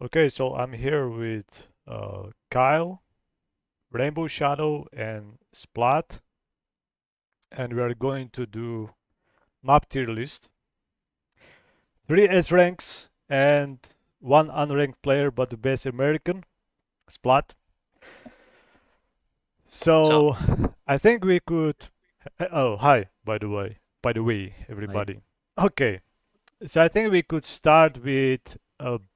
Okay, so I'm here with Kyle, Rainbow Shadow, and SPLAT, and we are going to do map tier list. 3 S ranks and 1 unranked player, but the best American, SPLAT. So, So I think we could. Oh, hi, by the way. Hi. Everybody. Okay, so I think we could start with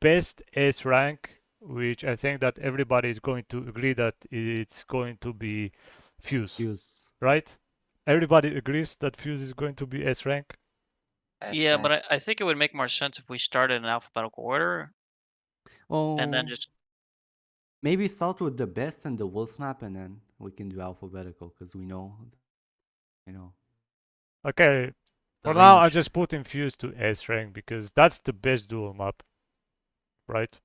best S rank, which I think that everybody is going to agree that it's going to be Fuse, Use. right? Everybody agrees that Fuse is going to be S rank. yeah, Hashtag. but I think it would make more sense if we started in alphabetical order and then Oh, just, maybe start with the best and the worst map, and then we can do alphabetical because we know, Okay, the for now I'm range. just putting Fuse to S rank because that's the best duel map, right?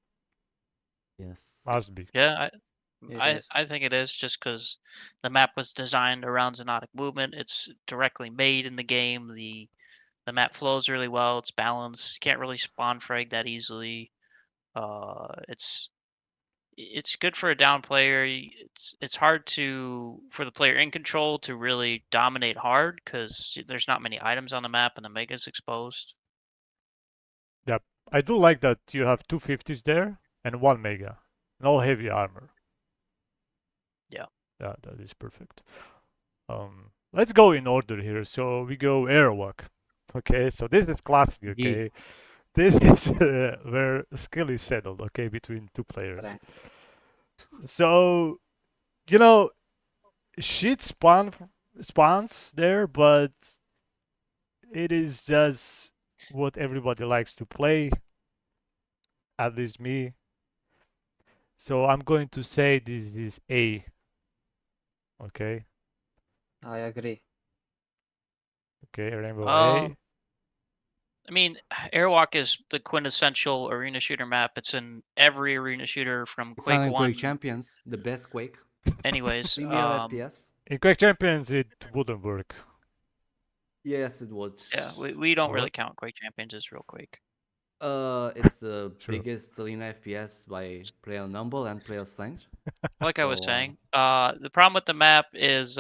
Yes, Must be. yeah, it is. I think it is just because the map was designed around Xonotic movement. It's directly made in the game. The map flows really well. It's balanced. You can't really spawn frag that easily. It's good for a down player. It's hard for the player in control to really dominate hard because there's not many items on the map and the mega's exposed. Yep. I do like that you have two 50s there and one mega. No heavy armor. Yeah. Yeah, that is perfect. Let's go in order here. So we go Airwalk. Okay, so this is classic. D. Okay, this is where skill is settled. Okay, between two players. Correct. So you know, shit spawns there, but it is just what everybody likes to play. At least me. So I'm going to say this is A. Okay. I agree. Okay, Rainbow Uh, A. I mean, Airwalk is the quintessential arena shooter map. It's in every arena shooter from It's not Quake in Quake 1. Champions, the best Quake. Anyways, Premier FPS. In Quake Champions, it wouldn't work. Yes, it would. yeah, we don't What? really count Quake Champions as real Quake. It's the Sure. biggest Arena FPS by player number and player strength. Like I was So, saying, the problem with the map is,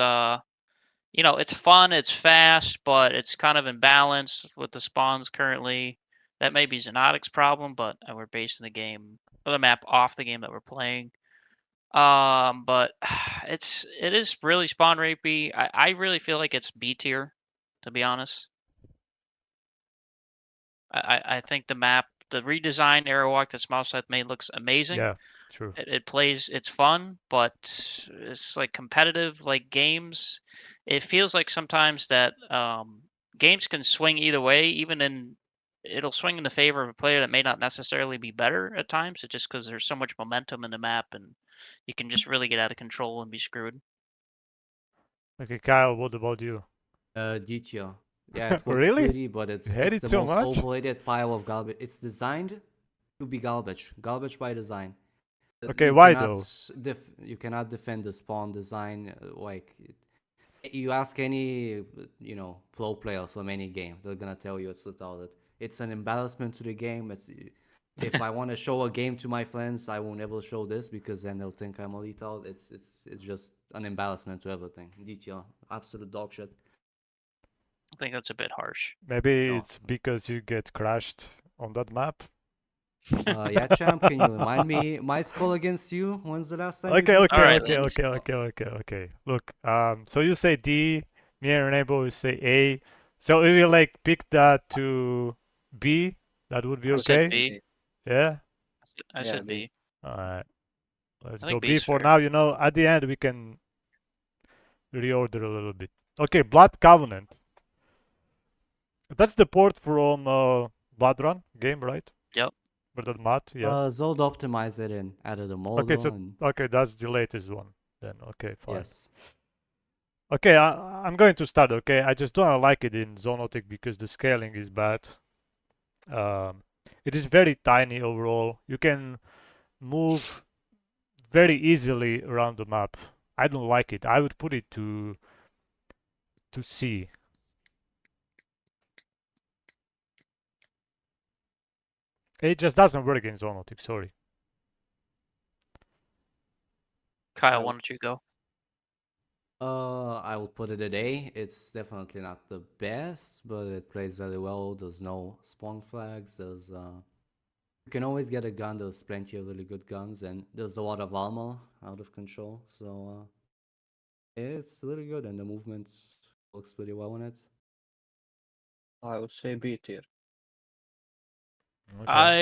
it's fun, it's fast, but it's kind of imbalanced with the spawns currently. That may be Xonotic's problem, but we're basing the game or the map off the game that we're playing. But it is really spawn rapey. I really feel like it's B tier, to be honest. I think the map, the redesigned Aerowalk that Smallside made looks amazing. Yeah, true. It plays, it's fun, but it's like competitive like games. It feels like sometimes that games can swing either way, it'll swing in the favor of a player that may not necessarily be better at times. It's just because there's so much momentum in the map and you can just really get out of control and be screwed. Okay, Kyle, what about you? DTO. Yeah, it works Really? pretty, but You it's hate it's it the so most much? overrated pile of garbage. It's designed to be garbage. Garbage by design. Okay, why though? You cannot defend the spawn design. You ask any pro player from any game, they're gonna tell you it's retarded. It's an embarrassment to the game. It's if I want to show a game to my friends, I will never show this because then they'll think I'm a retard. It's just an embarrassment to everything. DTR, absolute dog shit. I think that's a bit harsh. Maybe No. it's because you get crashed on that map. Yeah, champ, can you remind me my score against you? When's the last time you Okay, beat All okay, me? right, okay, let me. okay, okay, okay, okay. Look, so you say D, me and Rainbow will say A. So we will like pick that to B. That would be I said okay. B. B. Yeah. I Yeah, said B. B. All right. Let's I go think B B's for fair. now. You know, at the end we can reorder a little bit. Okay, Blood Covenant. That's the port from Blood Run game, right? Yep. For that mod, yeah. Zold optimized it and added a Okay, model so and okay, that's the latest one. Then okay, fine. yes. Okay, I'm going to start. Okay, I just don't like it in Zonotic because the scaling is bad. Um, it is very tiny overall. You can move very easily around the map. I don't like it. I would put it to C. It just doesn't work in Zonotic. Sorry. Kyle, I why will, don't you go? I would put it at A. It's definitely not the best, but it plays very well. There's no spawn flags. You can always get a gun. There's plenty of really good guns, and there's a lot of armor out of control. So it's really good, and the movement works pretty well on it. I would say B tier. Okay.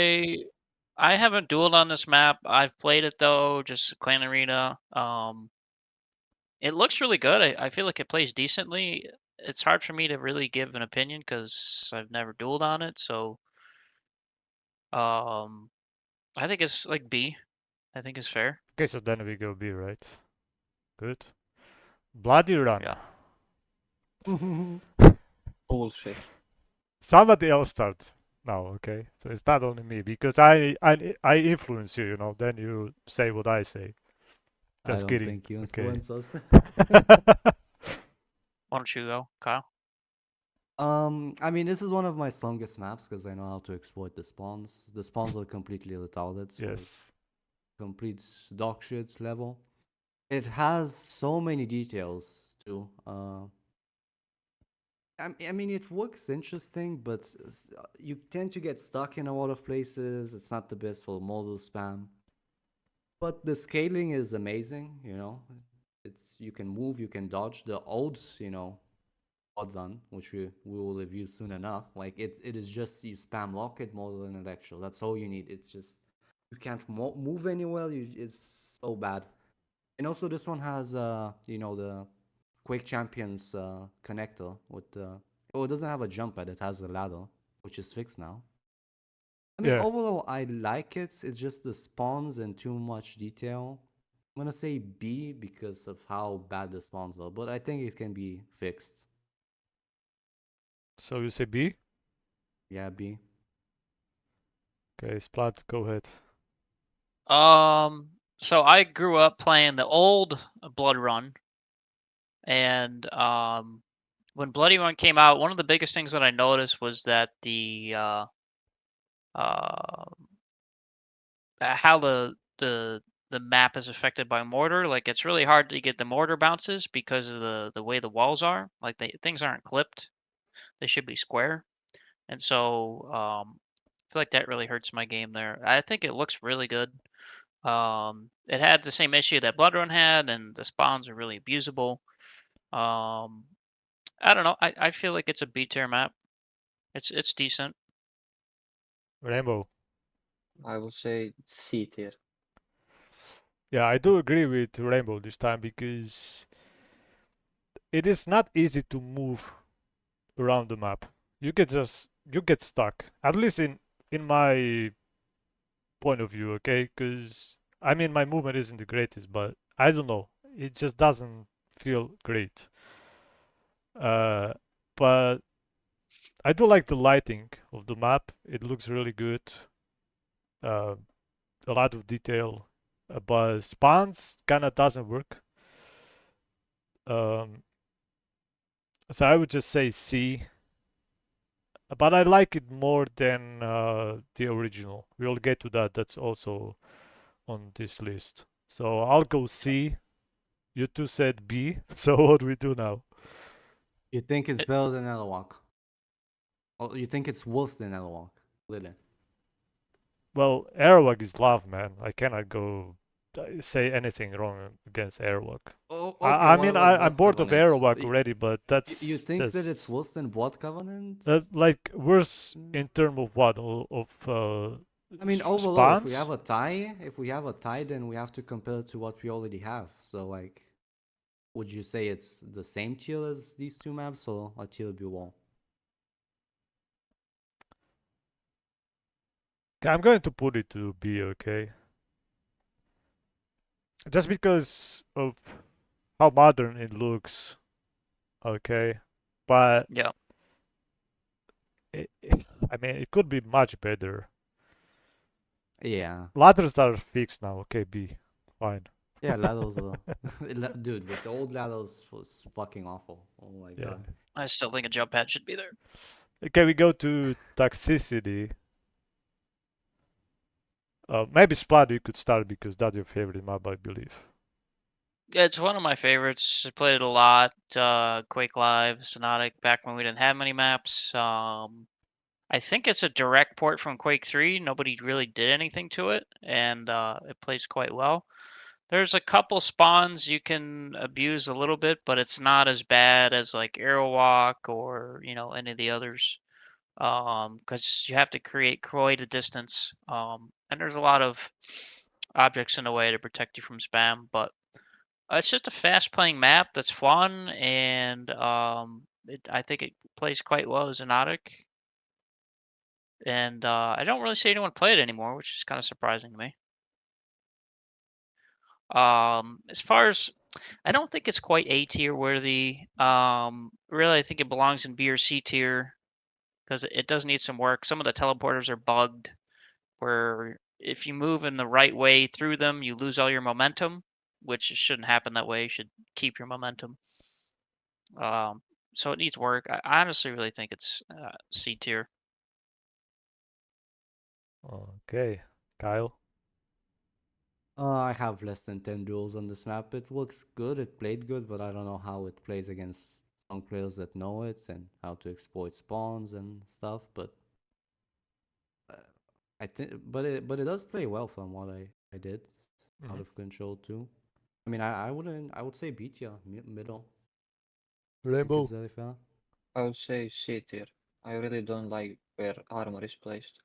I haven't dueled on this map. I've played it though, just Clan Arena. It looks really good. I feel like it plays decently. It's hard for me to really give an opinion because I've never dueled on it. So, um, I think it's like B. I think it's fair. Okay, so then we go B, right? Good. Bloody Run. Yeah. Bullshit. Somebody else start now, okay? So it's not only me because I influence you, you know. Then you say what I say. I Just don't kidding. think you Okay. influence us. Why don't you go, Kyle? I mean, this is one of my strongest maps because I know how to exploit the spawns. The spawns are completely retarded, like Yes. complete dog shit level. It has so many details too. I mean, it works interesting, but you tend to get stuck in a lot of places. It's not the best for modal spam, but the scaling is amazing. You know, you can move, you can dodge. The old, odd run, which we will review soon enough. Like it is just you spam rocket, modal, and electro. That's all you need. It's just you can't move anywhere. It's so bad. And also, this one has the Quake Champions connector with oh, it doesn't have a jump pad. It has a ladder, which is fixed now. I mean, Yeah. overall, I like it. It's just the spawns and too much detail. I'm gonna say B because of how bad the spawns are, but I think it can be fixed. So you say B? Yeah, B. Okay, Splat, go ahead. So I grew up playing the old Blood Run, and when Bloody Run came out, one of the biggest things that I noticed was that uh, how the map is affected by mortar. Like it's really hard to get the mortar bounces because of the way the walls are. Like things aren't clipped; they should be square. And so I feel like that really hurts my game there. I think it looks really good. It had the same issue that Blood Run had, and the spawns are really abusable. Um, I don't know. I feel like it's a B tier map. It's decent. Rainbow. I will say C tier. Yeah, I do agree with Rainbow this time because it is not easy to move around the map. You get stuck. At least in my point of view, okay? Because I mean my movement isn't the greatest, but I don't know. It just doesn't feel great. Uh, but I do like the lighting of the map. It looks really good. Uh, a lot of detail. But spawns kinda doesn't work. Um, so I would just say C. But I like it more than the original. We'll get to that. That's also on this list. So I'll go C. You two said B. So what do we do now? You think it's better than Arawak? Or you think it's worse than Arawak? Lily. Well, Airwalk is love, man. I cannot go say anything wrong against Airwalk. Oh, okay. I What mean, about I'm Blood bored of Covenant? Airwalk already, but You that's think that it's just worse than Blood Covenant? like worse Mm. in terms of what of I mean, overall, spawns. if we have a tie, then we have to compare it to what we already have. So, like, would you say it's the same tier as these two maps, or a tier below? Okay, I'm going to put it to B, okay? Just because of how modern it looks, okay? But Yeah. I mean, it could be much better. Yeah, Ladders are fixed now, okay, B, fine. yeah, ladders are, dude. The old ladders was fucking awful. Oh my Yeah. god. I still think a jump pad should be there. Okay, we go to toxicity. Maybe Splat you could start because that's your favorite map, I believe. It's one of my favorites. I played it a lot. Quake Live, Xonotic, back when we didn't have many maps. I think it's a direct port from Quake 3. Nobody really did anything to it, and it plays quite well. There's a couple spawns you can abuse a little bit, but it's not as bad as like Aerowalk or any of the others. Because you have to create quite a distance. And there's a lot of objects in the way to protect you from spam, but it's just a fast-playing map that's fun, and I think it plays quite well as Xonotic. And I don't really see anyone play it anymore, which is kind of surprising to me. As far as I don't think it's quite A tier worthy. Really, I think it belongs in B or C tier because it does need some work. Some of the teleporters are bugged, where if you move in the right way through them, you lose all your momentum, which shouldn't happen that way. You should keep your momentum. So it needs work. I honestly really think it's C tier. Okay, Kyle. I have less than 10 duels on this map. It looks good, it played good, but I don't know how it plays against strong players that know it and how to exploit spawns and stuff. But uh, I think, but it does play well from what I did. Out Mhm. of control too. I mean, I wouldn't. I would say beat ya middle. Rainbow. Because Zerifel. I would say C tier. I really don't like where armor is placed.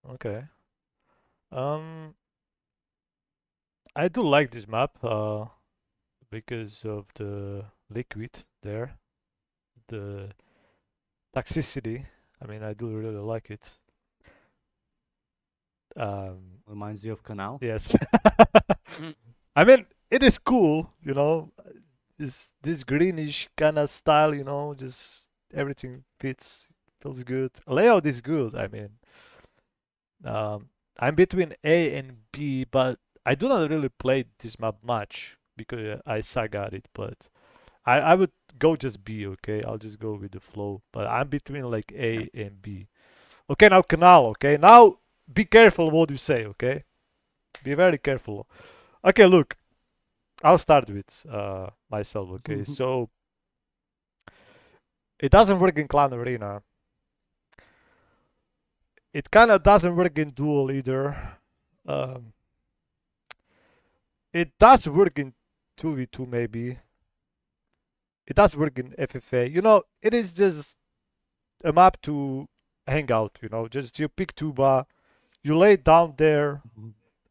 Okay. Um, I do like this map because of the liquid there, the toxicity. I mean, I do really like it. Reminds you of Canal. Yes. Mm. I mean, it is cool, this greenish kind of style, just everything fits, feels good. Layout is good. I mean, um, I'm between A and B, but I do not really play this map much because I suck at it. But I would go just B, okay? I'll just go with the flow. But I'm between like A and B. Okay, now Canal, okay? Now be careful what you say, okay? Be very careful. Okay, look, I'll start with myself, okay? So it doesn't work in Clan Arena. It kind of doesn't work in Duel either. Um, it does work in 2v2 maybe. It does work in FFA. It is just a map to hang out, just you pick tuba, you lay down there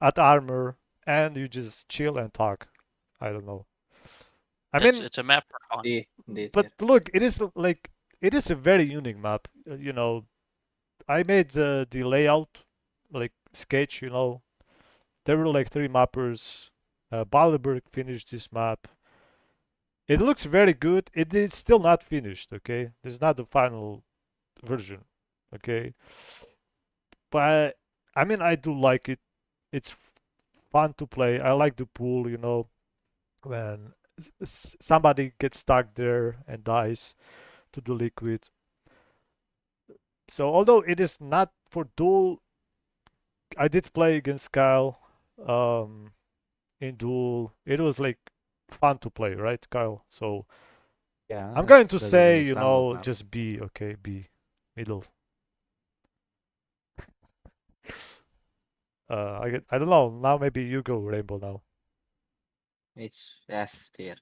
at armor, and you just chill and talk. I don't know. I It's mean, it's a map for fun. D but tier. look, it is a very unique map. I made the layout like sketch. There were like three mappers. Balderberg finished this map. It looks very good. It is still not finished. Okay, this is not the final version. Okay, but I mean, I do like it. It's fun to play. I like the pool. When somebody gets stuck there and dies to the liquid. So although it is not for duel, I did play against Kyle um, in duel. It was like fun to play, right, Kyle? So Yeah, I'm going it's to better than say, the standard maps. just B, okay, B, middle. I don't know. Now maybe you go Rainbow now. It's F tier.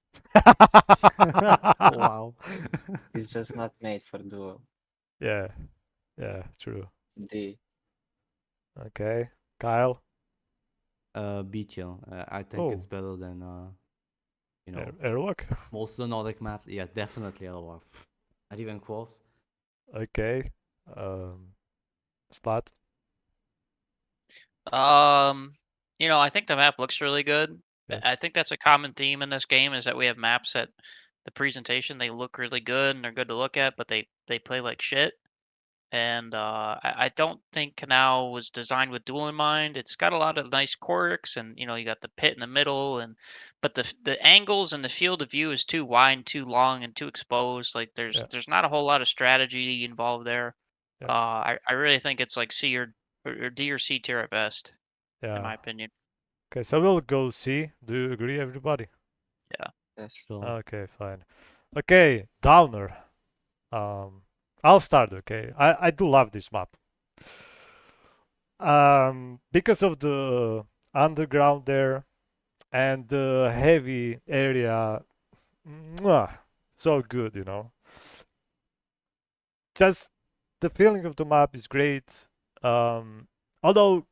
Wow. It's just not made for duel. Yeah, yeah, true. D. Okay, Kyle. Beat you. I think Oh, it's better than Airlock. most Xonotic maps. Yeah, definitely LOR. Not even close. Okay, um, Splat. Um, I think the map looks really good. I Yes. think that's a common theme in this game is that we have maps that the presentation they look really good and they're good to look at, but they play like shit. And I don't think Canal was designed with duel in mind. It's got a lot of nice quirks, and you got the pit in the middle, but the angles and the field of view is too wide, too long, and too exposed. Like there's Yeah. there's not a whole lot of strategy involved there. Yeah. I really think it's like C or D or C tier at best, in Yeah. my opinion. Okay, so we'll go C. Do you agree, everybody? Yes. Sure. Okay, fine. Okay, Downer. I'll start. Okay, I do love this map. Because of the underground there and the heavy area. Mwah, so good, you know. Just the feeling of the map is great. Although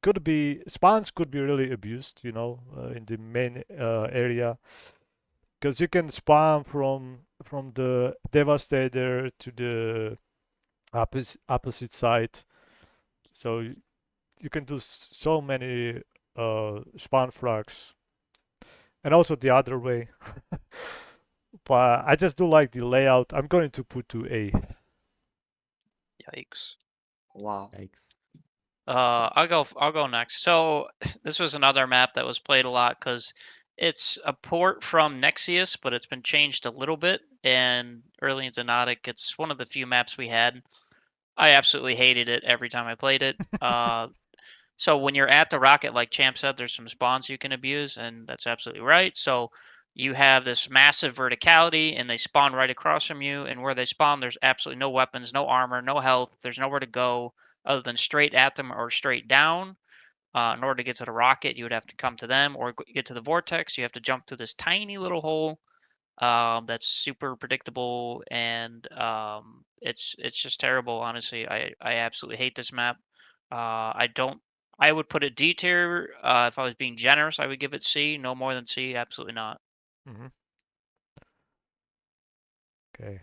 could be spawns could be really abused, you know, in the main area, because you can spawn from the Devastator to the opposite side, so you can do so many spawn frags, and also the other way. But I just do like the layout. I'm going to put to A. Yikes. Wow. Yikes. I'll go next. So this was another map that was played a lot because it's a port from Nexius, but it's been changed a little bit. And early in Xonotic, it's one of the few maps we had. I absolutely hated it every time I played it. So when you're at the rocket, like Champ said, there's some spawns you can abuse, and that's absolutely right. So you have this massive verticality, and they spawn right across from you. And where they spawn, there's absolutely no weapons, no armor, no health. There's nowhere to go other than straight at them or straight down. In order to get to the rocket, you would have to come to them, or get to the vortex. You have to jump through this tiny little hole that's super predictable, and it's just terrible. Honestly, I absolutely hate this map. I don't. I would put it D tier. If I was being generous, I would give it C. No more than C. Absolutely not. Mm-hmm. Okay,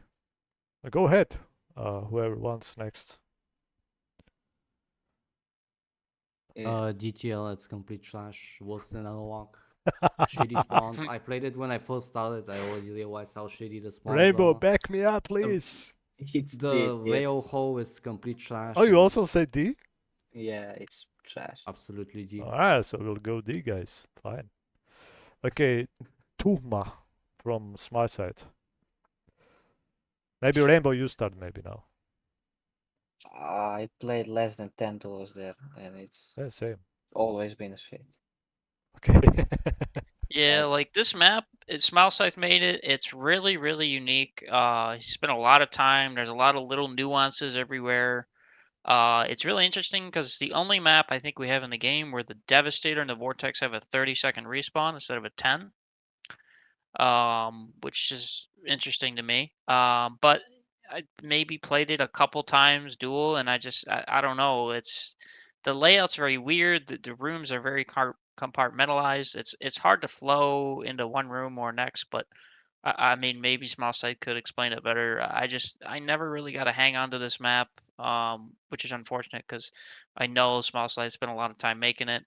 go ahead. Whoever wants next. Yeah. DTL, it's complete trash. Worse than Analog. Shitty spawns. I played it when I first started. I already realized how shitty the spawns Rainbow, are. back me up, The, please. It's D the tier. rail hole is complete Oh, trash you and also say D? Yeah, it's trash. absolutely D. Alright, so we'll go D, guys. Fine. Okay, Tuhma from Smart Side. Maybe Rainbow, you start maybe now. I played less than 10 duels there, and it's Yeah, same. always been a shit. Okay. Yeah, Like, like this map, Smile Scythe made it. It's really, really unique. He spent a lot of time. There's a lot of little nuances everywhere. It's really interesting because it's the only map I think we have in the game where the Devastator and the Vortex have a 30-second respawn instead of a 10, which is interesting to me. But I maybe played it a couple times duel, and I don't know. The layout's very weird. The rooms are very compartmentalized. It's hard to flow into one room or next, but I mean, maybe Small Side could explain it better. I never really got a hang on to this map, which is unfortunate because I know Small Side spent a lot of time making it.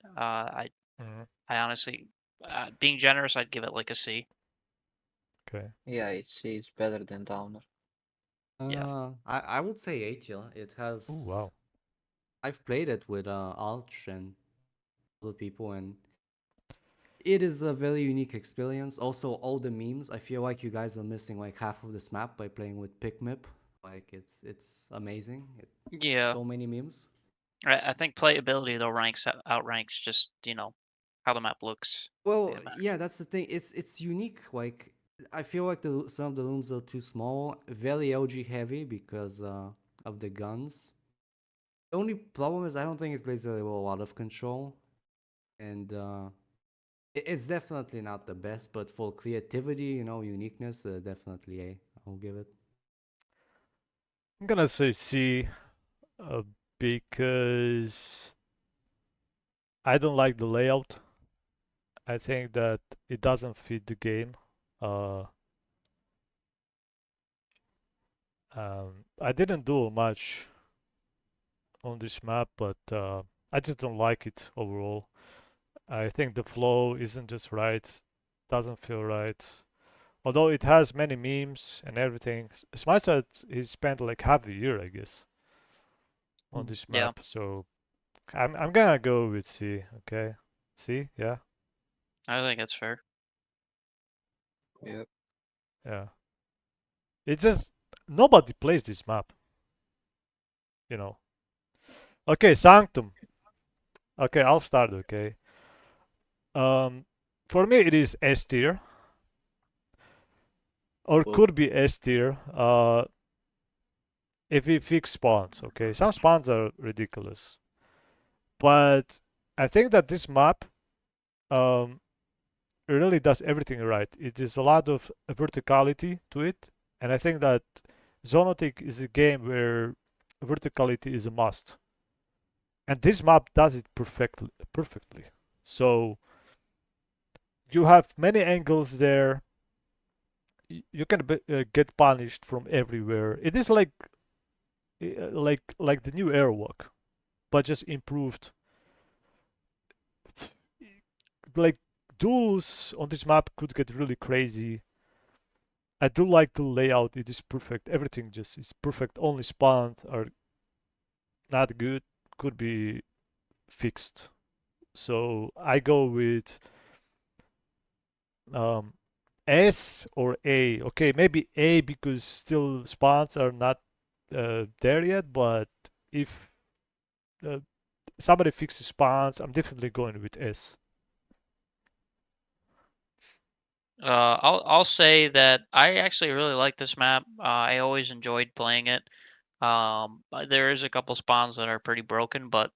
Mhm. I honestly, being generous, I'd give it like a C. Okay. yeah, it's better than Downer. Yeah. I would say A tier. It Ooh, has. wow. I've played it with Arch and other people, and it is a very unique experience. Also, all the memes. I feel like you guys are missing like half of this map by playing with Ch4mp. Like it's amazing. Yeah. So many memes. I think playability though outranks just how the map looks. Well, Yeah, man. yeah, that's the thing. It's unique. Like I feel like some of the rooms are too small, very LG heavy because of the guns. The only problem is I don't think it plays very well out of control, and it's definitely not the best. But for creativity, you know, uniqueness, definitely A. I'll give it. I'm gonna say C uh, because I don't like the layout. I think that it doesn't fit the game. Uh, I didn't do much on this map, but I just don't like it overall. I think the flow isn't just right, doesn't feel right. Although it has many memes and everything. Smicer, he spent like half a year, I guess, on Hmm. this Yeah, map. So I'm gonna go with C. Okay, C. Yeah, I think that's fair. Yeah. yeah. It just nobody plays this map. You know. Okay, Sanctum. Okay, I'll start. Okay. For me, it is S tier, or Well, could be S tier. If we fix spawns, okay. Some spawns are ridiculous, but I think that this map um, really does everything right. It is a lot of verticality to it, and I think that Xonotic is a game where verticality is a must, and this map does it perfectly. Perfectly. So you have many angles there. You can get punished from everywhere. It is like the new airwalk, but just improved. Like duels on this map could get really crazy. I do like the layout. It is perfect. Everything just is perfect. Only spawns are not good. Could be fixed. So I go with um, S or A. Okay, maybe A because still spawns are not there yet. But if uh, somebody fixes spawns, I'm definitely going with S. I'll say that I actually really like this map. I always enjoyed playing it. There is a couple spawns that are pretty broken, but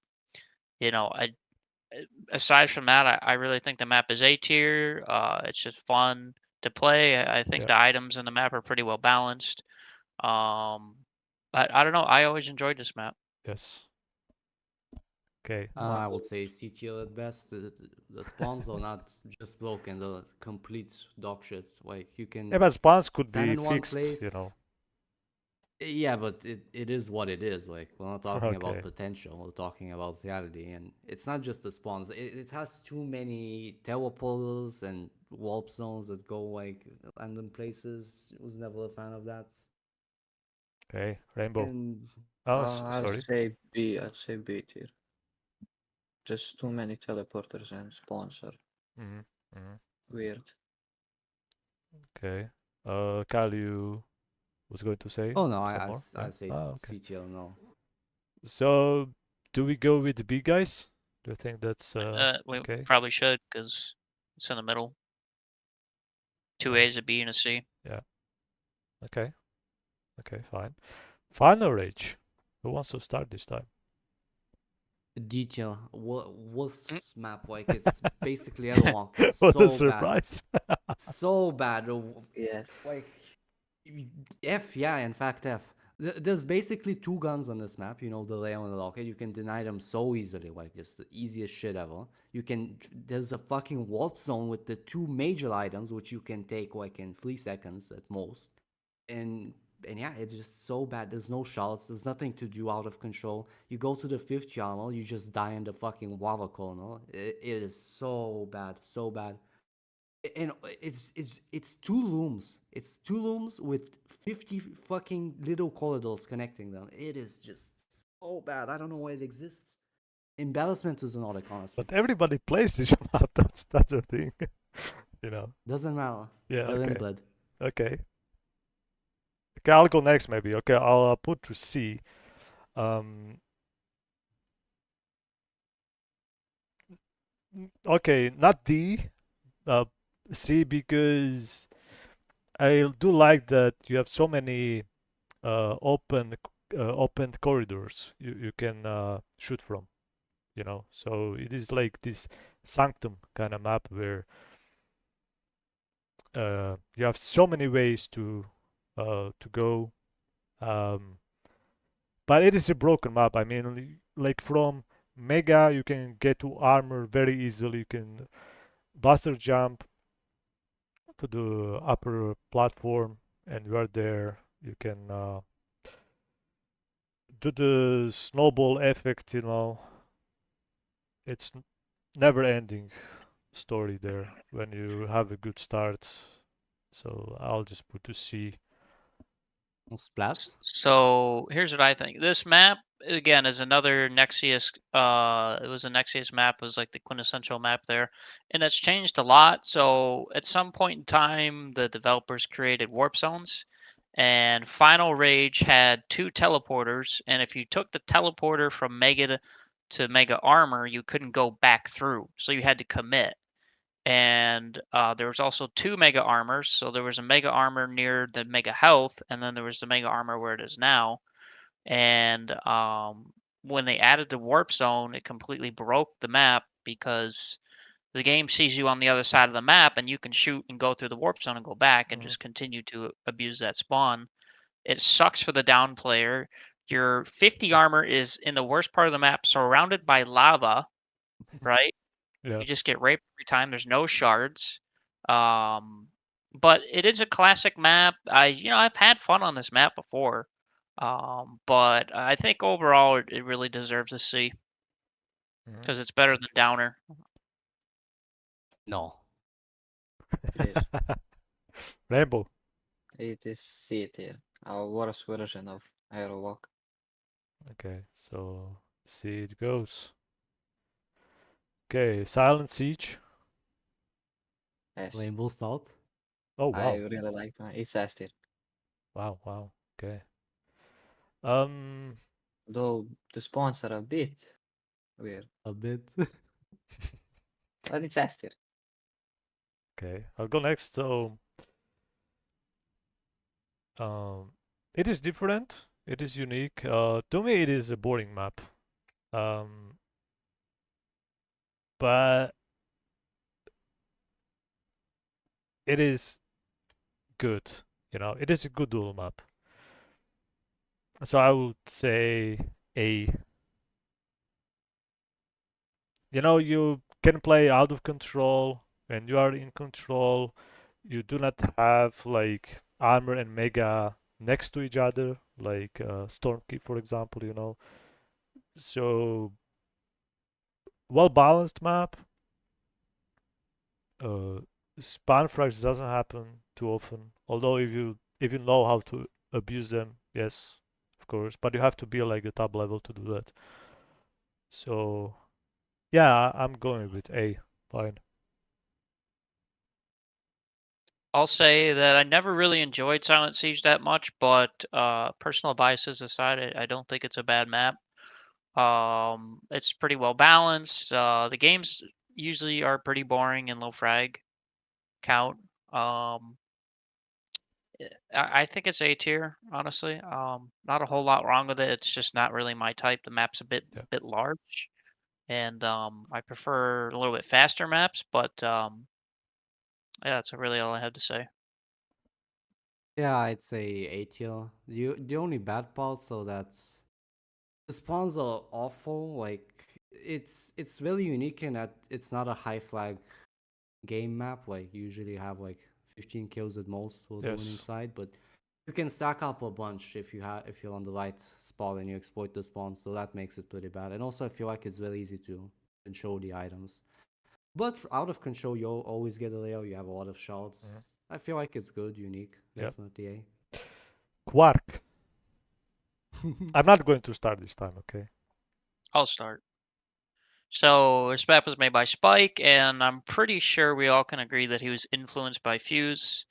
you know, aside from that, I really think the map is A tier. It's just fun to play. I think Yeah. the items in the map are pretty well balanced. Um, but I don't know. I always enjoyed this map. Yes. Okay. I would say CTL at best. The spawns are not just broken; they're complete dog shit. Like you Yeah, can but spawns could stand be in one fixed. place. Yeah, but it is what it is. Like we're not talking about Okay. potential. We're talking about reality, and it's not just the spawns. It has too many teleporters and warp zones that go like random places. Was never a fan of that. Okay. Rainbow. And Oh, I'll sorry. say B. I'll say B tier. Just too many teleporters and spawns are Mm-hmm. Mm-hmm. weird. Okay. Kyle, you was going to say oh no, some more? I Yeah. say Oh, okay. CTL no. So, do we go with the B guys? Do you think that's We okay? probably should because it's in the middle. Two Yeah. A's, a B, and a C. Yeah. Okay. Okay. Fine. Final rage. Who wants to start this time? Detail. Mm. What's map like? It's basically Airwalk. It's What a so bad, surprise! so bad. Yes. Like F, yeah, in fact F. There's basically two guns on this map. You know, the Leo and the Rocket. You can deny them so easily, like just the easiest shit ever. You can. There's a fucking warp zone with the two major items, which you can take like in 3 seconds at most. And and yeah, it's just so bad. There's no shots. There's nothing to do out of control. You go to the fifth channel, you just die in the fucking lava corner. It is so bad, so bad. And it's two looms. It's two looms with 50 fucking little corridors connecting them. It is just so bad. I don't know why it exists. Embarrassment is another, honestly. But everybody plays this map. That's the thing. You know. Doesn't matter. Yeah. They're Okay. inbred. Okay. Okay. I'll go next. Maybe. Okay. I'll put to C. Um. Okay. Not D. Uh. C because I do like that you have so many open corridors you can shoot from. You know, so it is like this sanctum kind of map where you have so many ways to go. Um, but it is a broken map. I mean, like from Mega, you can get to armor very easily. You can buster jump to the upper platform, and you are there. You can do the snowball effect. You know, it's never ending story there when you have a good start. So I'll just put to C. Splat? So here's what I think. This map again is another Nexius. It was a Nexius map. It was like the quintessential map there, and it's changed a lot. So at some point in time, the developers created warp zones, and Final Rage had two teleporters. And if you took the teleporter from Mega to Mega Armor, you couldn't go back through. So you had to commit. and there was also 2 mega armors. So there was a mega armor near the mega health, and then there was the mega armor where it is now. And when they added the warp zone, it completely broke the map because the game sees you on the other side of the map, and you can shoot and go through the warp zone and go back and just continue to abuse that spawn. It sucks for the down player. Your 50 armor is in the worst part of the map, surrounded by lava, right? Yeah. You just get raped every time. There's no shards. Um, but it is a classic map. I've had fun on this map before. But I think overall it really deserves a C because it's better than Downer. No. Clear. Rainbow. It is C tier. Our worst version of Aerowalk. Okay, so see it goes. Okay, Silent Siege. Yes. Rainbow Stout. Oh I wow, really liked it. It's S tier. wow. Okay. Um, Though the spawns are a bit weird. A bit. But it's S tier. okay, I'll go next. So, it is different. It is unique. To me, it is a boring map. Um, but it is good. It is a good duel map. So I would say A. You can play out of control. When you are in control, you do not have like armor and mega next to each other, like Stormkeep, for example. So well balanced map. Uh, Spawn frags doesn't happen too often. Although if you know how to abuse them, yes, of course. But you have to be like a top level to do that. So yeah, I'm going with A. Fine. I'll say that I never really enjoyed Silent Siege that much, but personal biases aside, I don't think it's a bad map. It's pretty well balanced. The games usually are pretty boring and low frag count. Um, I think it's A tier, honestly. Not a whole lot wrong with it. It's just not really my type. The map's a bit Yeah. bit large, and I prefer a little bit faster maps. But yeah, that's really all I have to say. Yeah, I'd say A tier. The only bad part, so that's the spawns are awful. Like it's really unique in that it's not a high flag game map. Like you usually have like 15 kills at most for the winning Yes. side, but you can stack up a bunch if you're on the right spot and you exploit the spawn. So that makes it pretty bad. And also I feel like it's very easy to control the items. But out of control, you'll always get a layer. You have a lot of shards. I feel like it's good, unique, Yep. definitely Quark. A. I'm not going to start this time, okay? I'll start. So this map was made by Spike, and I'm pretty sure we all can agree that he was influenced by Fuse.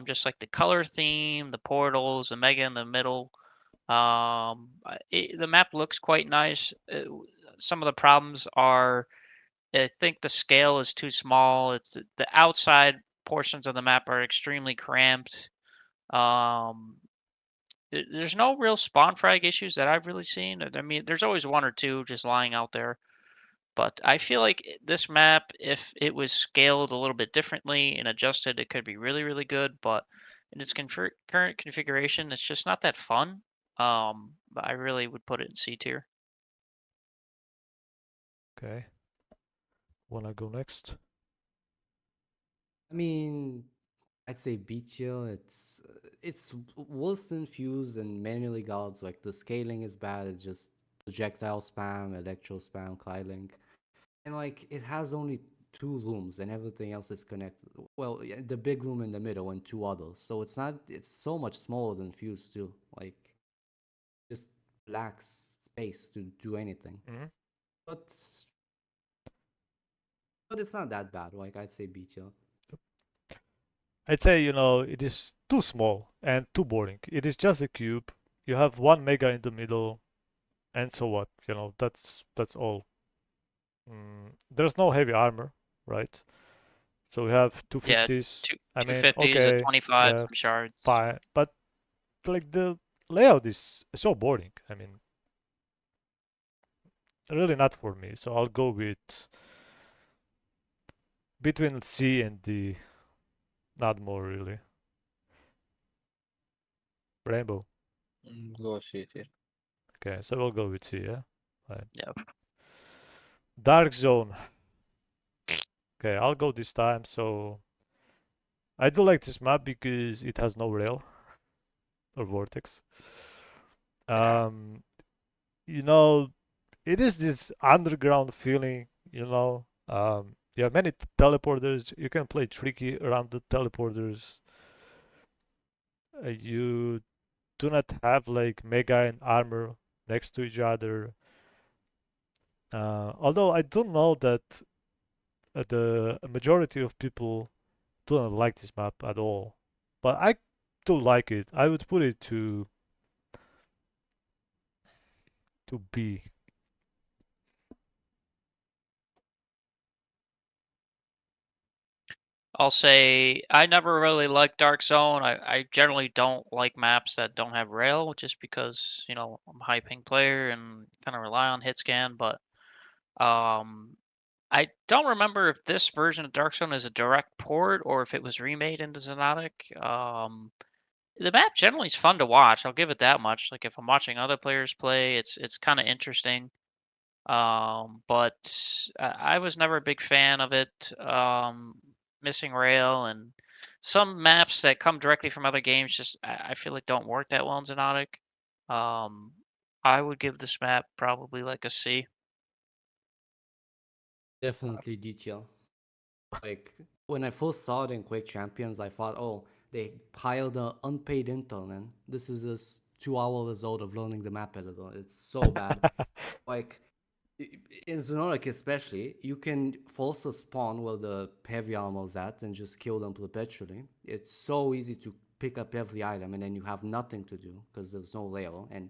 Just like the color theme, the portals, the mega in the middle. The map looks quite nice. Some of the problems are, I think the scale is too small. It's the outside portions of the map are extremely cramped. Um, there's no real spawn frag issues that I've really seen. I mean, there's always one or two just lying out there. But I feel like this map, if it was scaled a little bit differently and adjusted, it could be really, really good. But in its current configuration, it's just not that fun. But I really would put it in C tier. Okay. Wanna go next? I mean, I'd say B tier. It's worse than Fuse and manually guards. Like the scaling is bad. It's just projectile spam, electro spam, Klylink, and like it has only two looms and everything else is connected. Well, yeah, the big loom in the middle and two others. So it's not. It's so much smaller than Fuse too. Like just lacks space to do anything. Mhm. But but it's not that bad. Like I'd say B tier. I'd say, it is too small and too boring. It is just a cube. You have one mega in the middle, and so what? That's all. There's no heavy armor, right? So we have Yeah, 250s. I two mean, fifties, a okay, 25, yeah, some shards. fine. But like the layout is so boring. I mean, really not for me. So I'll go with between C and D, not more really. Rainbow. Go C tier. Okay, so we'll go with C, yeah? Fine. Yeah. Dark Zone. Okay, I'll go this time. So I do like this map because it has no rail or vortex. Yeah. Um, you know, it is this underground feeling, you have many teleporters. You can play tricky around the teleporters. You do not have like Mega and Armor next to each other. Although I do know that the majority of people do not like this map at all. But I do like it. I would put it to B. I'll say I never really liked Dark Zone. I generally don't like maps that don't have rail, just because I'm a high ping player and kind of rely on hit scan. But um, I don't remember if this version of Dark Zone is a direct port or if it was remade into Xonotic. The map generally is fun to watch. I'll give it that much. Like if I'm watching other players play, it's kind of interesting. But I was never a big fan of it. Missing rail and some maps that come directly from other games just I feel like don't work that well in Xonotic. Um, I would give this map probably like a C. Definitely detail. Like when I first saw it in Quake Champions, I thought, oh, they piled the unpaid intern in. This is this 2 hour result of learning the map editor. It's so bad. Like in Xonotic especially, you can force a spawn where the heavy armor's at and just kill them perpetually. It's so easy to pick up every item and then you have nothing to do because there's no layer and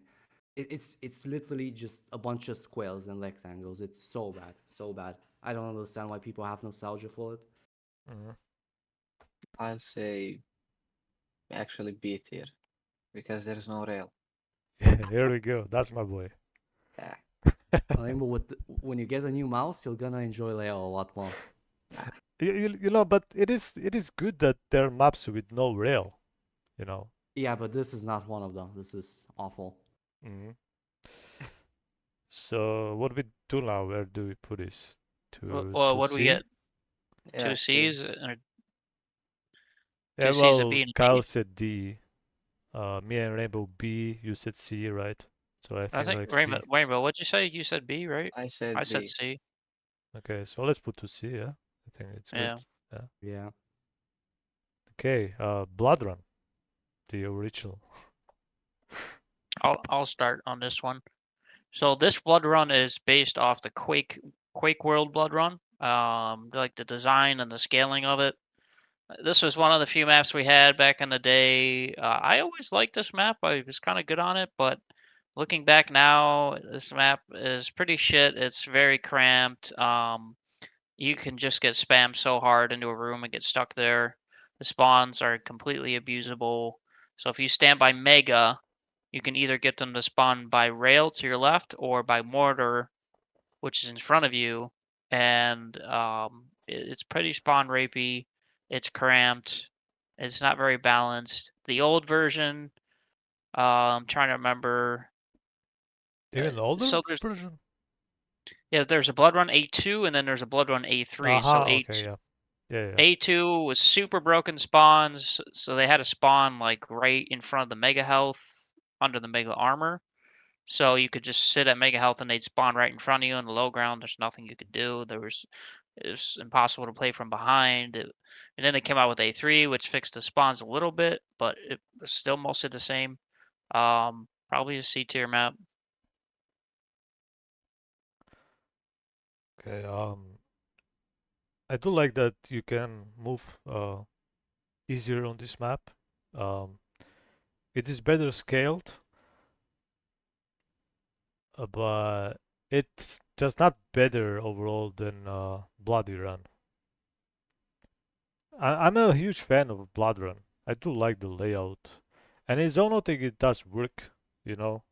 it's literally just a bunch of squares and rectangles. It's so bad, so bad. I don't understand why people have nostalgia for it. Mhm. I'll say actually B tier because there's no rail. Here we go. That's my boy. Yeah. Remember, when you get a new mouse, you're gonna enjoy layer a lot more. But it is good that there are maps with no rail. You know. Yeah, but this is not one of them. This is awful. Mhm. So what we do now? Where do we put this? To What do we C? get? Two Yeah, C. C's or Yeah. two C's, a Well, B, and a Kyle D. said D. Me and Rainbow B. You said C, right? So I I think think like Rainbow. C. Rainbow, what'd you say? You said B, right? I I said said B. C. Okay, so let's put to C. Yeah, I think it's good. Yeah. Yeah. Yeah. Okay. Blood Run, the original. I'll start on this one. So this blood run is based off the Quake World blood run. Like the design and the scaling of it. This was one of the few maps we had back in the day. I always liked this map. I was kind of good on it, but looking back now, this map is pretty shit. It's very cramped. You can just get spammed so hard into a room and get stuck there. The spawns are completely abusable. So if you stand by Mega, you can either get them to spawn by rail to your left or by mortar, which is in front of you. And it's pretty spawn rapey. It's cramped. It's not very balanced. The old version, I'm trying to remember. Even older So version. there's a Blood Run A2 and then there's a Blood Run A3. So Aha. Okay. Yeah. Yeah. Yeah. A2 was super broken spawns, so they had to spawn like right in front of the Mega Health under the Mega Armor. So you could just sit at Mega Health and they'd spawn right in front of you in the low ground. There's nothing you could do. It was impossible to play from behind. And then they came out with A3, which fixed the spawns a little bit, but it was still mostly the same. Probably a C tier map. Okay. I do like that you can move easier on this map. Um, it is better scaled, but it's just not better overall than Bloody Run. I'm a huge fan of Blood Run. I do like the layout, and in Xonotic it does work. You know,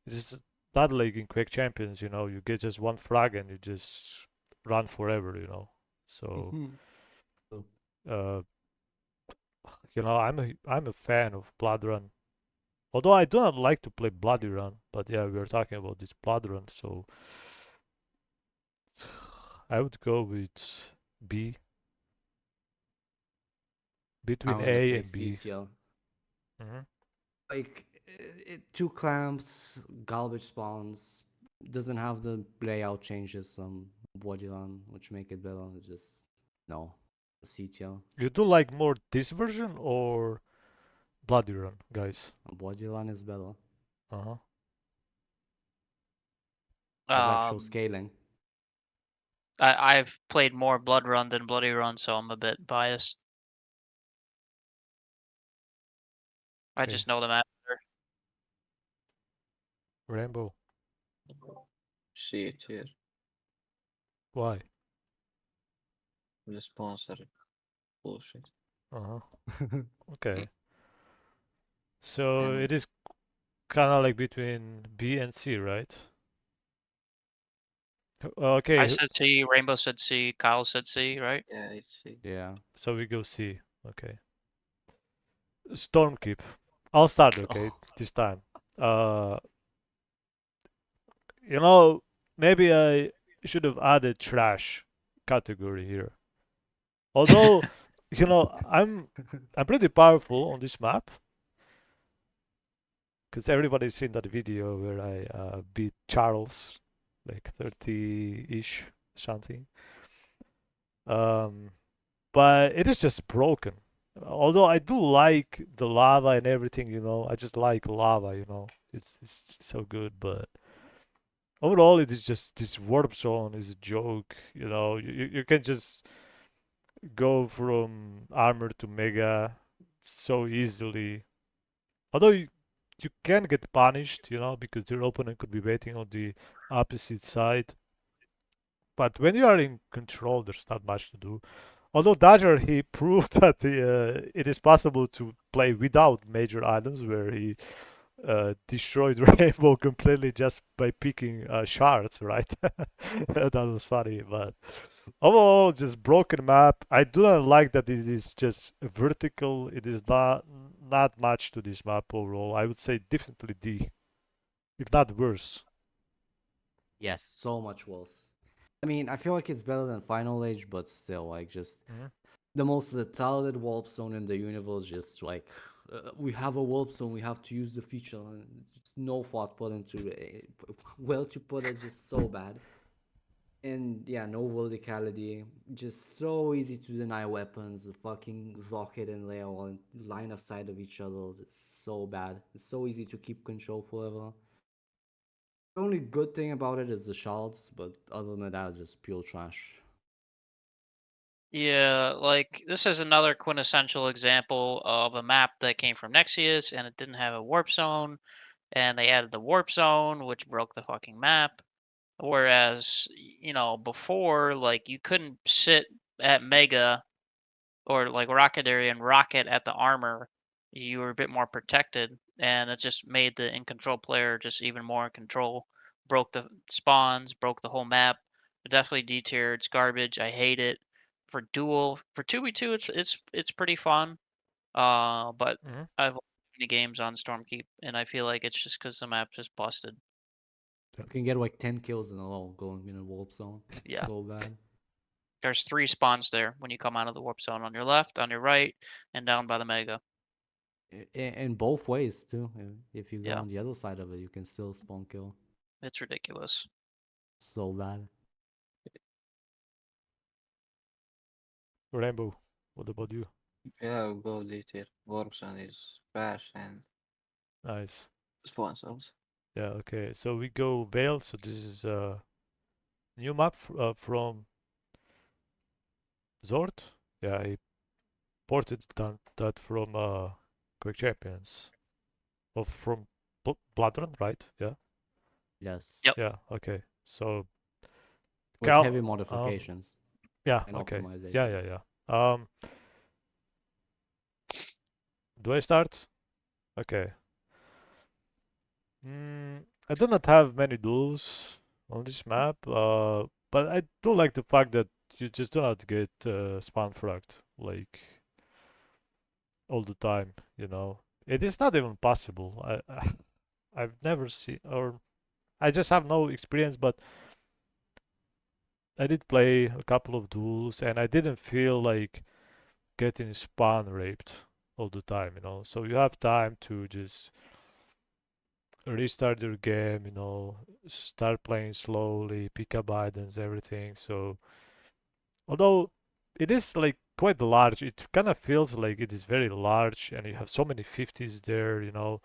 it's not like in Quake Champions. You know, you get just one frag and you just run forever. You know, so So, uh, I'm a fan of Blood Run. Although I do not like to play Bloody Run, but yeah, we are talking about this Blood Run, so I would go with B, between I'm gonna A say and B. CTL. Hmm. Like two clamps, garbage spawns. Doesn't have the layout changes body run, which make it better. It's just no CTL. You do like more this version or Bloody Run, guys? Body run is better. Uh-huh. There's actual Um, scaling. I've played more Blood Run than Bloody Run, so I'm a bit biased. I Okay. just know the map better. Rainbow. See it here. Why? The sponsor bullshit. Uh-huh. Okay. So And it is kind of like between B and C, right? I Okay, said C, Rainbow said C, Kyle said C, right? yeah, it's C. Yeah. so we go C. Okay. Stormkeep. I'll start, okay, Oh. this time. Uh, you know, maybe I should have added trash category here. Although, I'm pretty powerful on this map because everybody's seen that video where I beat Charles like 30-ish something. Um, but it is just broken. Although I do like the lava and everything, I just like lava, it's so good. But overall, it is just this warp zone is a joke. You can just go from armor to mega so easily. Although you can get punished, because your opponent could be waiting on the opposite side. But when you are in control, there's not much to do. Although Dodger, he proved that it is possible to play without major items, where he destroyed Rainbow completely just by picking shards, right? That was funny, but overall, just broken map. I do not like that it is just vertical. It is not much to this map overall. I would say definitely D, if not worse. Yes, so much worse. I mean, I feel like it's better than Final Age, but still, like, just Mhm. the most retarded warp zone in the universe. Just like, we have a warp zone, we have to use the feature, and just no thought put into it. Well, to put it, just so bad. And yeah, no verticality. Just so easy to deny weapons. The fucking rocket and layer all in line of sight of each other. It's so bad. It's so easy to keep control forever. The only good thing about it is the shards, but other than that, just pure trash. Yeah, like this is another quintessential example of a map that came from Nexius and it didn't have a warp zone, and they added the warp zone, which broke the fucking map. Whereas, before, like you couldn't sit at Mega or like Rocket Area and rocket at the armor. You were a bit more protected, and it just made the in control player just even more in control. Broke the spawns, broke the whole map. Definitely D tier. It's garbage. I hate it. For Duel, for 2v2, it's pretty fun. But Mhm. I've played many games on Stormkeep, and I feel like it's just because the map just busted. You can get like 10 kills in a row going in a warp zone. It's Yeah, so bad. there's 3 spawns there when you come out of the warp zone: on your left, on your right, and down by the Mega. In both ways, too. If you go Yeah, on the other side of it, you can still spawn kill. it's ridiculous. So bad. Rainbow, what about you? Yeah, I'll go D tier. Warpson is trash and Nice. sponsors. Yeah, okay. So we go Vale. So this is a new map from Zord. Yeah, I ported that from Quick Champions. Or from Bloodrun, right? Yeah. Yes. Yep. Yeah, okay. So With heavy Cal modifications yeah, and okay. Yeah, optimizations. yeah, yeah. Do I start? Okay. I do not have many duels on this map, but I do like the fact that you just do not get spawn fragged like all the time. You know, it is not even possible. I've never seen, or I just have no experience, but I did play a couple of duels and I didn't feel like getting spawn raped all the time. You know, so you have time to just restart your game, you know, start playing slowly, pick up items, everything. So although it is like quite large, it kind of feels like it is very large and you have so many 50s there, you know.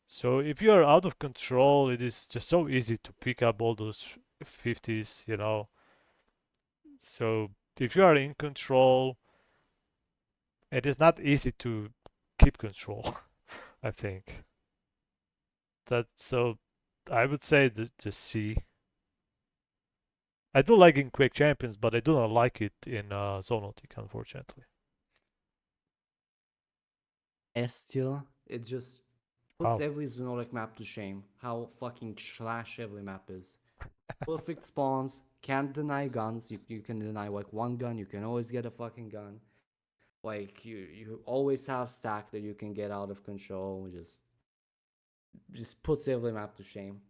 So if you are out of control, it is just so easy to pick up all those 50s, you know. So if you are in control, it is not easy to keep control, I think. That so I would say the C. I do like in Quake Champions, but I do not like it in Zonotic, unfortunately. Estill, it just puts How? every Xonotic map to shame. How fucking trash every map is. Perfect spawns, can't deny guns. You can deny like one gun, you can always get a fucking gun. Like you always have stack that you can get out of control. Just puts every map to shame.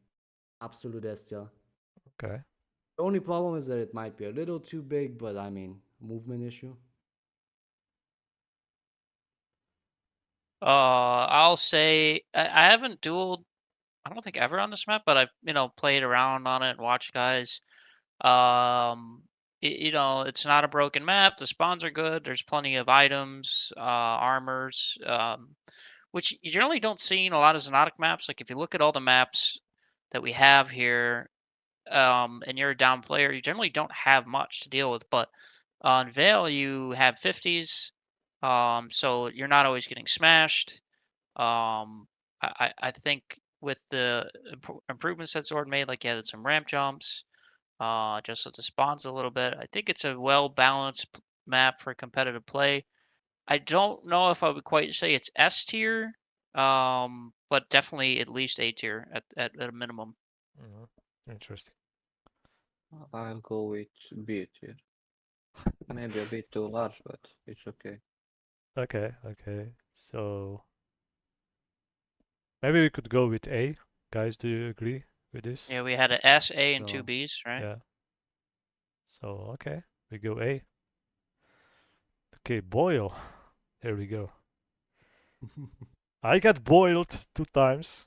Absolute Estill. Okay. The only problem is that it might be a little too big, but I mean, movement issue. I'll say I haven't dueled. I don't think ever on this map, but I've played around on it and watched guys. It's not a broken map. The spawns are good. There's plenty of items, armors, which you generally don't see in a lot of Xonotic maps. Like if you look at all the maps that we have here, and you're a down player, you generally don't have much to deal with. But on Veil, you have 50s, so you're not always getting smashed. I think with the improvements that Zord made, like he added some ramp jumps, just with the spawns a little bit. I think it's a well balanced map for competitive play. I don't know if I would quite say it's S tier, but definitely at least A tier at a minimum. Interesting. I'll go with B tier. Maybe a bit too large, but it's okay. Okay, okay. So maybe we could go with A. Guys, do you agree with this? Yeah, we had a S, A, and two So Bs, right? Yeah. So okay, we go A. Okay, boil. Here we go. I got boiled 2 times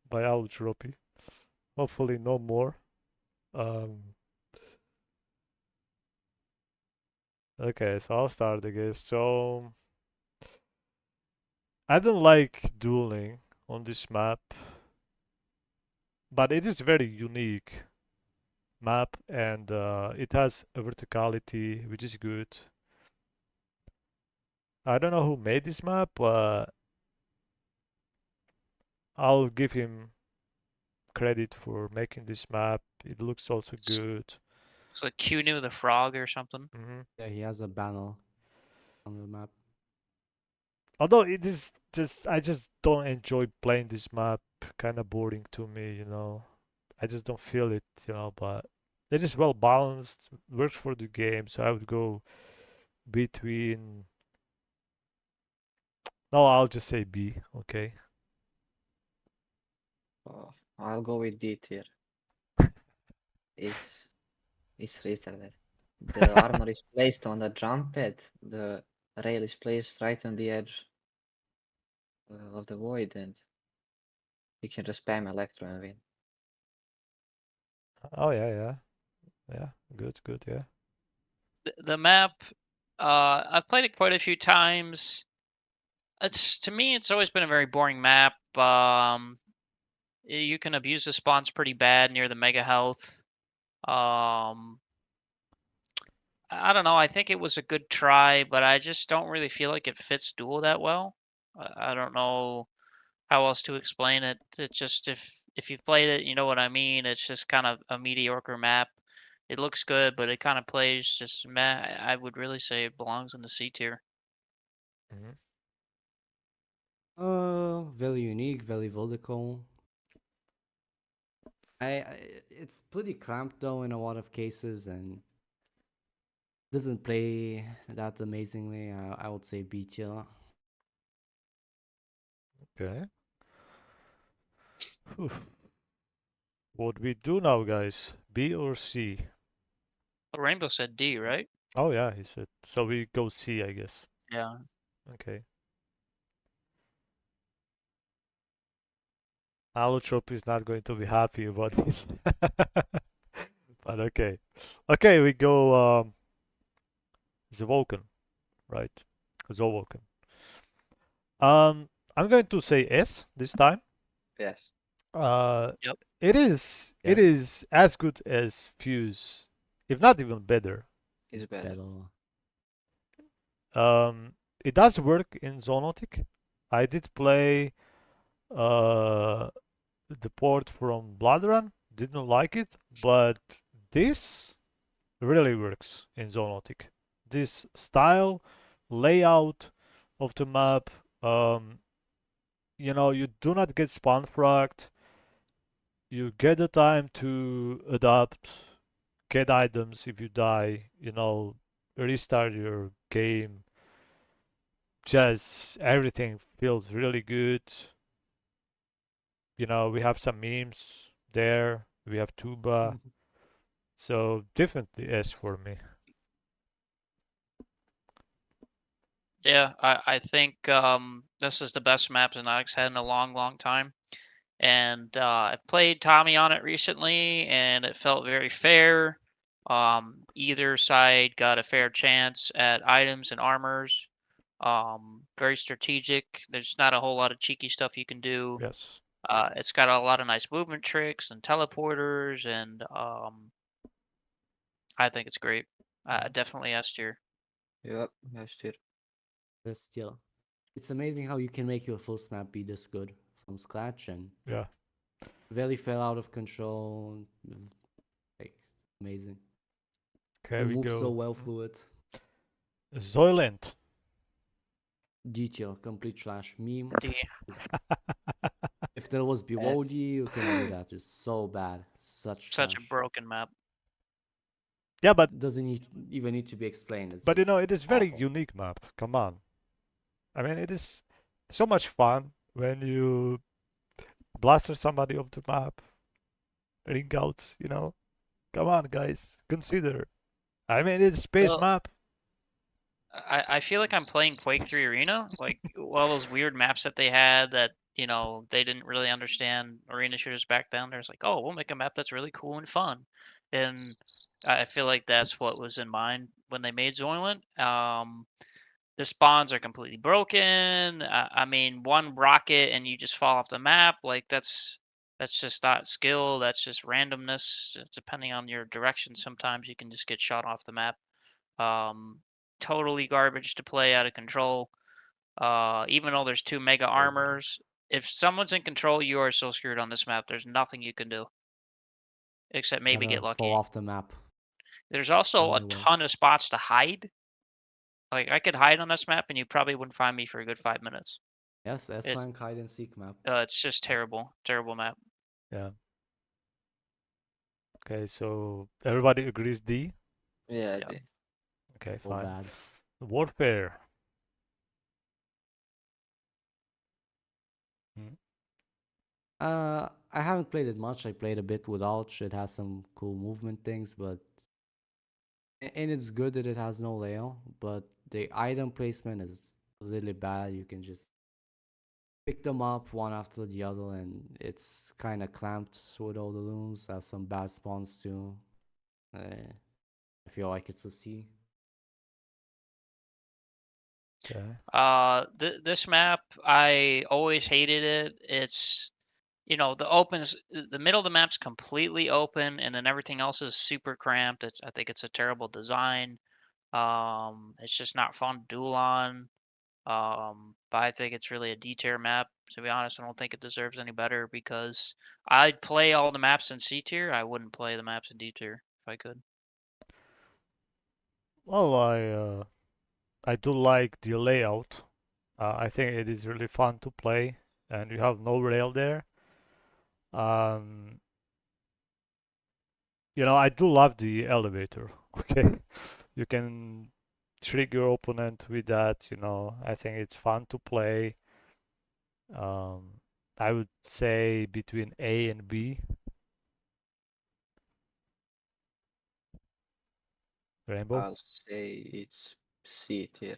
by Ch4mp. Hopefully no more. Um, okay, so I'll start, I guess. So I don't like dueling on this map, but it is very unique map and it has a verticality which is good. I don't know who made this map, but I'll give him credit for making this map. It looks also good. It's like Q knew the frog or something. yeah, he has a banner on the map. Although it is just, I just don't enjoy playing this map. Kind of boring to me, you know. I just don't feel it, you know. But it is well balanced, works for the game. So I would go between. No, I'll just say B. Okay. I'll go with D tier. It's it's retarded. The armor is placed on the jump pad. The rail is placed right on the edge of the void, and you can just spam Electro and win. Oh yeah, yeah, yeah. Good, good. Yeah. The map, I've played it quite a few times. It's to me, it's always been a very boring map. You can abuse the spawns pretty bad near the mega health. Um, I don't know. I think it was a good try, but I just don't really feel like it fits Duel that well. I don't know how else to explain it. It's just if you've played it, you know what I mean. It's just kind of a mediocre map. It looks good, but it kind of plays just meh. I would really say it belongs in the C tier. Mhm. Very unique, very vertical. It's pretty cramped though in a lot of cases and doesn't play that amazingly. I would say B tier. Okay. Whew. What we do now, guys? B or C? Rainbow said D, right? Oh yeah, he said. So we go C, I guess. Yeah. Okay. Allotrop is not going to be happy about this. But okay. Okay, we go Zwoken, right? Zwoken. Um, I'm going to say S this time. Yes, Uh, Yep. it is Yes. as good as Fuse, if not even better. it's better. Better. Um, it does work in Xonotic. I did play uh the port from Bloodrun, didn't like it, but this really works in Xonotic. This style, layout of the map, you do not get spawn fragged. You get the time to adapt, get items if you die, restart your game. Just everything feels really good. We have some memes there. We have Tuba. So definitely S for me. Yeah, I think this is the best map Xonotic's had in a long, long time. And I've played Tommy on it recently, and it felt very fair. Either side got a fair chance at items and armors. Very strategic. There's not a whole lot of cheeky stuff you can do. Yes. It's got a lot of nice movement tricks and teleporters, and I think it's great. Definitely S tier. Yep, yes, tier. Best tier. It's amazing how you can make your first map be this good from scratch and Yeah. very fell out of control. Like amazing. Okay, And we moves so go well through it. Zoylent. D tier, complete trash. Meme. D. If there was below Yes. D, you can do that. It's so bad. Such Such a trash. broken map. Yeah, but Doesn't even need to be explained. It's but just it is very awful. unique map. Come on. I mean, it is so much fun when you blaster somebody off the map, ring outs. Come on, guys, consider. I mean, it's space Well, map. I feel like I'm playing Quake 3 Arena, like all those weird maps that they had that they didn't really understand arena shooters back then. There's like, oh, we'll make a map that's really cool and fun, and I feel like that's what was in mind when they made Zoiland. The spawns are completely broken. I mean, one rocket and you just fall off the map. Like that's just not skill. That's just randomness. Depending on your direction, sometimes you can just get shot off the map. Um, Totally garbage to play, out of control. Even though there's two mega So bad. armors, if someone's in control, you are so screwed on this map. There's nothing you can do except maybe Gotta get fall lucky. off the map. There's The also a only way. ton of spots to hide. Like I could hide on this map, and you probably wouldn't find me for a good 5 minutes. Yes, S It's rank hide and seek map. it's just terrible, terrible map. Yeah. Okay, so everybody agrees D. Yeah, Yeah. Okay, So fine. bad. Warfare. Hmm. I haven't played it much. I played a bit with Ouch. It has some cool movement things, but and it's good that it has no layout. But the item placement is really bad. You can just pick them up one after the other, and it's kind of clamped with all the rooms. Has some bad spawns too. I feel like it's a C. Okay. This map, I always hated it. It's the middle of the map's completely open, and then everything else is super cramped. I think it's a terrible design. It's just not fun to duel on. But I think it's really a D tier map. To be honest, I don't think it deserves any better because I'd play all the maps in C tier. I wouldn't play the maps in D tier if I could. Well, I do like the layout. I think it is really fun to play, and you have no rail there. Um, I do love the elevator. Okay, you can trick your opponent with that. I think it's fun to play. Um, I would say between A and B. Rainbow. I'll say it's C tier.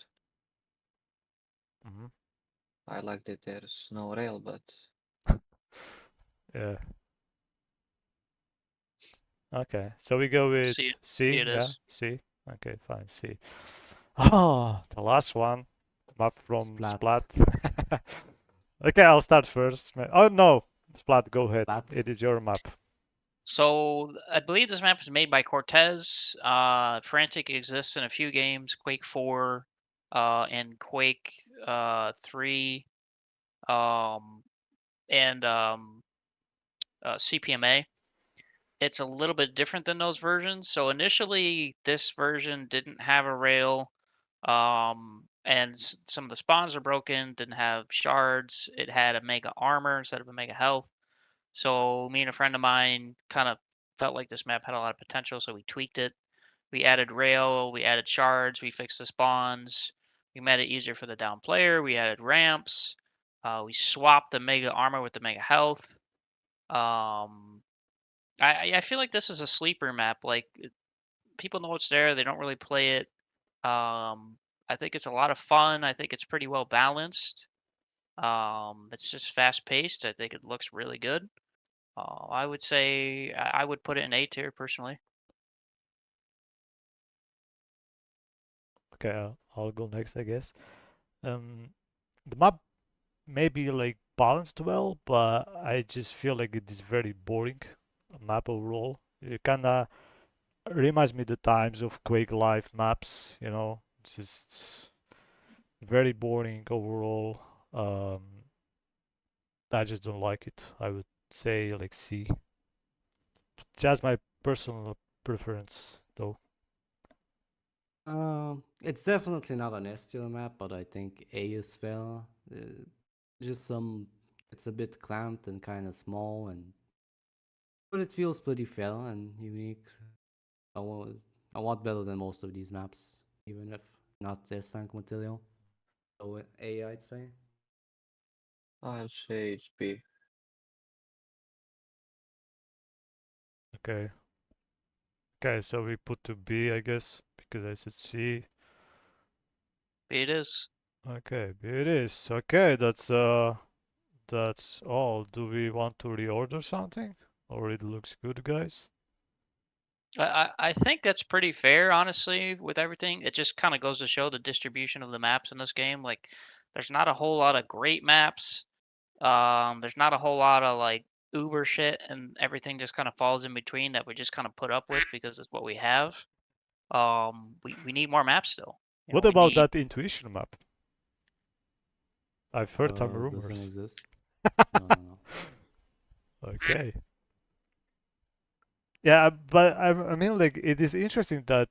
Hmm. I like that there's no rail, but Yeah. Okay. So we go See, with C. it Yeah. is. C. Okay. Fine. C. Oh, the last one. Map from Splat. Splat. Okay, I'll start first. Oh no, Splat, go ahead. Splat. It is your map. So I believe this map is made by Cortez. Frantic exists in a few games, Quake 4, and Quake 3, um, and CPMA. It's a little bit different than those versions. So initially, this version didn't have a rail, and some of the spawns are broken. Didn't have shards. It had a mega armor instead of a mega health. So me and a friend of mine kind of felt like this map had a lot of potential, so we tweaked it. We added rail, we added shards, we fixed the spawns, we made it easier for the down player, we added ramps, we swapped the mega armor with the mega health. Um, I feel like this is a sleeper map. Like people know it's there, they don't really play it. I think it's a lot of fun. I think it's pretty well balanced. It's just fast paced. I think it looks really good. I would say I would put it in A tier personally. Okay, I'll go next, I guess. Um, the map may be like balanced well, but I just feel like it is very boring map overall. It kinda reminds me the times of Quake Live maps, just very boring overall. I just don't like it. I would say like C. Just my personal preference, though. It's definitely not an S tier map, but I think A is fair. Just some, it's a bit clamped and kind of small, but it feels pretty fair and unique. A lot, a lot better than most of these maps, even if not S rank material. So A, I'd say. I'll say it's B. Okay. Okay, so we put to B, I guess, because I said C. B it is. Okay, B it is. Okay, that's all. Do we want to reorder something? Or it looks good, guys? I think that's pretty fair, honestly, with everything. It just kind of goes to show the distribution of the maps in this game. Like, there's not a whole lot of great maps. There's not a whole lot of like uber shit, and everything just kind of falls in between that we just kind of put up with because it's what we have. We need more maps still. What We about need. that intuition map? I've heard some Doesn't rumors. exist. No, no, no. Okay. Yeah, but I mean, like, it is interesting that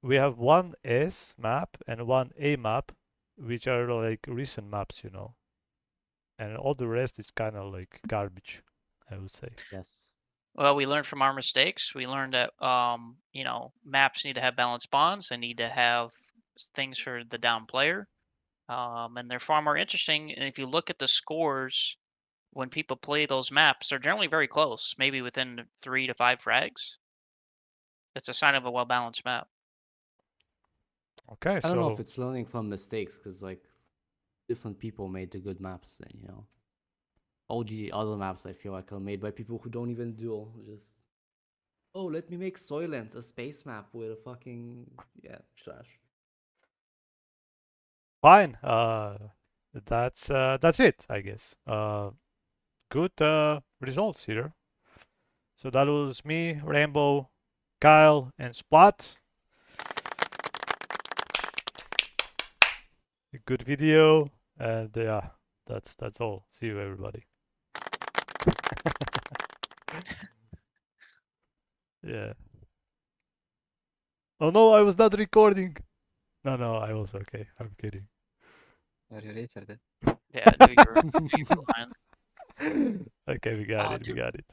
we have one S map and one A map, which are like recent maps, and all the rest is kind of like garbage, I would say. Yes. Well, we learned from our mistakes. We learned that maps need to have balanced bonds. They need to have things for the down player, and they're far more interesting. And if you look at the scores when people play those maps, they're generally very close, maybe within 3 to 5 frags. It's a sign of a well balanced map. Okay, I don't know if so it's learning from mistakes, because like different people made the good maps, and all the other maps I feel like are made by people who don't even duel. Just let me make Soylent a space map with a fucking trash. fine. That's it, I guess. Good results here. So that was me, Rainbow, Kyle, and Splat. A good video, and yeah, that's all. See you, everybody. Yeah. Oh no, I was not recording. No, I was okay. I'm kidding. Are you retarded? Yeah, I knew you were lying. Okay, we got Oh, it. We dude. got it.